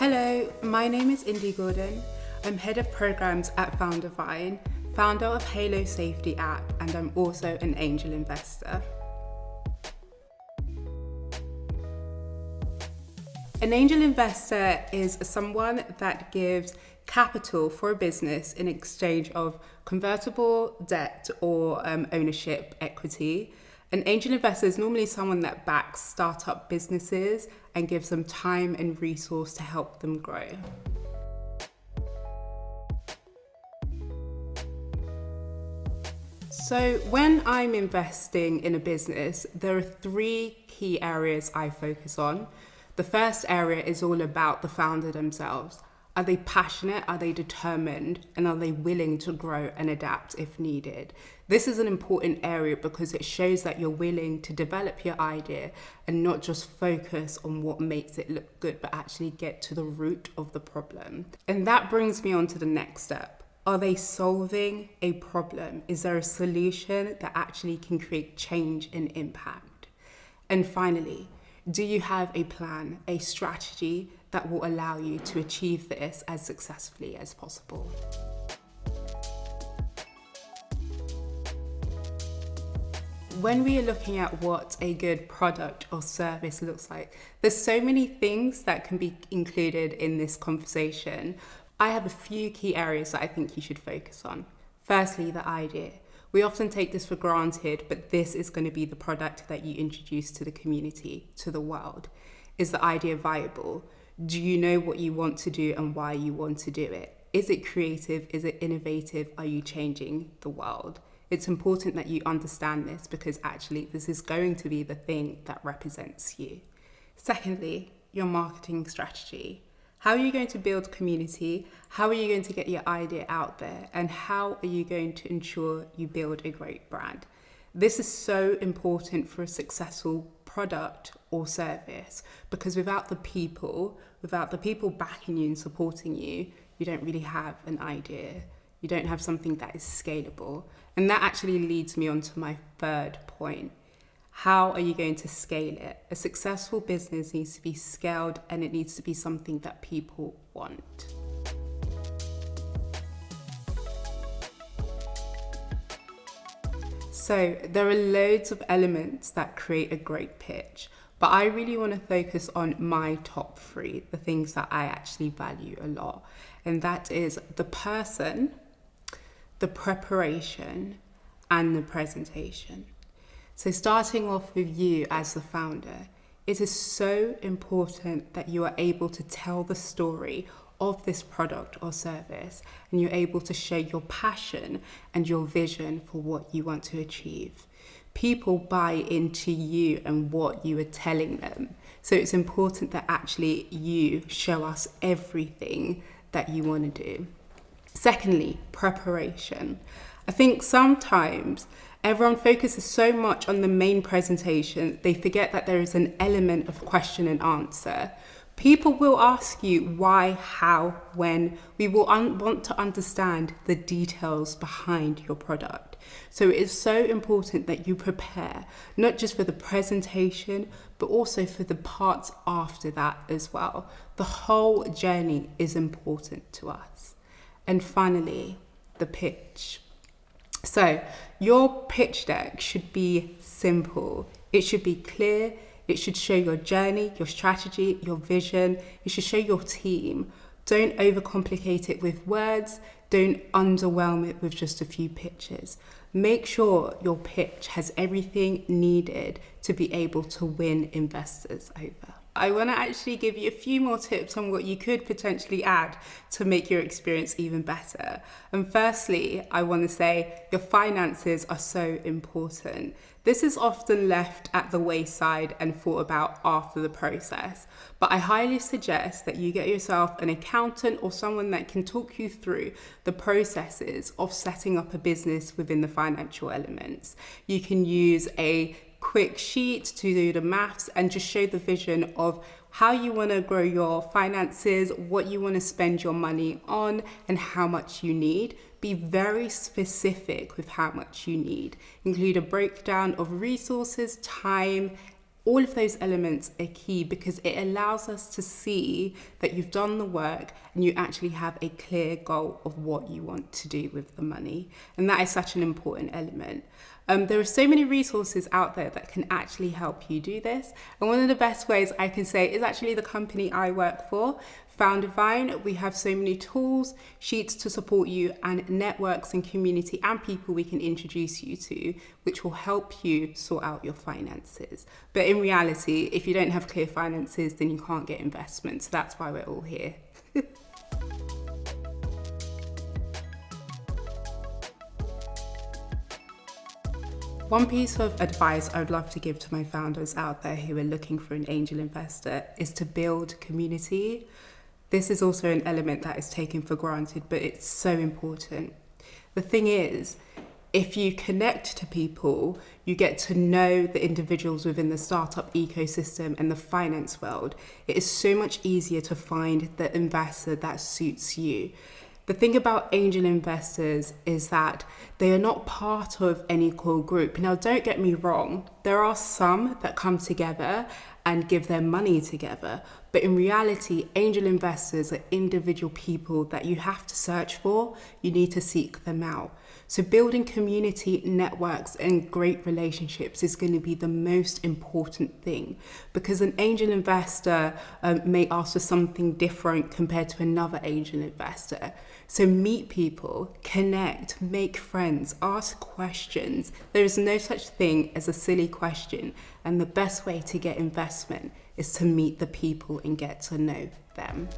Hello, my name is Indy Gordon. I'm Head of Programs at Foundervine, founder of Halo Safety app, and I'm also an angel investor. An angel investor is someone that gives capital for a business in exchange of convertible debt or ownership equity. An angel investor is normally someone that backs startup businesses and gives them time and resource to help them grow. So when I'm investing in a business, there are three key areas I focus on. The first area is all about the founder themselves. Are they passionate? Are they determined? And are they willing to grow and adapt if needed? This is an important area because it shows that you're willing to develop your idea and not just focus on what makes it look good, but actually get to the root of the problem. And that brings me on to the next step. Are they solving a problem? Is there a solution that actually can create change and impact? And finally, do you have a plan, a strategy that will allow you to achieve this as successfully as possible? When we are looking at what a good product or service looks like, there's so many things that can be included in this conversation. I have a few key areas that I think you should focus on. Firstly, the idea. We often take this for granted, but this is going to be the product that you introduce to the community, to the world. Is the idea viable? Do you know what you want to do and why you want to do it? Is it creative? Is it innovative? Are you changing the world? It's important that you understand this because actually this is going to be the thing that represents you. Secondly, your marketing strategy. How are you going to build community? How are you going to get your idea out there? And how are you going to ensure you build a great brand? This is so important for a successful product or service because without the people backing you and supporting you, you don't really have an idea. You don't have something that is scalable. And that actually leads me on to my third point. How are you going to scale it? A successful business needs to be scaled and it needs to be something that people want. So there are loads of elements that create a great pitch, but I really want to focus on my top three, the things that I actually value a lot. And that is the person, the preparation, and the presentation. So starting off with you as the founder, it is so important that you are able to tell the story of this product or service and you're able to show your passion and your vision for what you want to achieve. People buy into you and what you are telling them. So it's important that actually you show us everything that you want to do. Secondly, preparation. I think sometimes everyone focuses so much on the main presentation, they forget that there is an element of question and answer. People will ask you why, how, when. We will want to understand the details behind your product. So it is so important that you prepare, not just for the presentation, but also for the parts after that as well. The whole journey is important to us. And finally, the pitch. So your pitch deck should be simple. It should be clear. It should show your journey, your strategy, your vision. It should show your team. Don't overcomplicate it with words. Don't underwhelm it with just a few pictures. Make sure your pitch has everything needed to be able to win investors over. I want to actually give you a few more tips on what you could potentially add to make your experience even better. And firstly, I want to say your finances are so important. This is often left at the wayside and thought about after the process. But I highly suggest that you get yourself an accountant or someone that can talk you through the processes of setting up a business within the financial elements. You can use a quick sheet to do the maths and just show the vision of how you want to grow your finances, what you want to spend your money on, and how much you need. Be very specific with how much you need. Include a breakdown of resources, time, All of those elements are key because it allows us to see that you've done the work and you actually have a clear goal of what you want to do with the money. And that is such an important element. There are so many resources out there that can actually help you do this. And one of the best ways I can say is actually the company I work for, Foundervine. We have so many tools, sheets to support you, and networks and community and people we can introduce you to, which will help you sort out your finances. But in reality, if you don't have clear finances, then you can't get investments. That's why we're all here. One piece of advice I would love to give to my founders out there who are looking for an angel investor is to build community. This is also an element that is taken for granted, but it's so important. The thing is, if you connect to people, you get to know the individuals within the startup ecosystem and the finance world. It is so much easier to find the investor that suits you. The thing about angel investors is that they are not part of any core group. Now, don't get me wrong, there are some that come together and give their money together. But in reality, angel investors are individual people that you have to search for. You need to seek them out. So building community networks and great relationships is going to be the most important thing, because an angel investor may ask for something different compared to another angel investor. So meet people, connect, make friends, ask questions. There is no such thing as a silly question. And the best way to get investment is to meet the people and get to know them.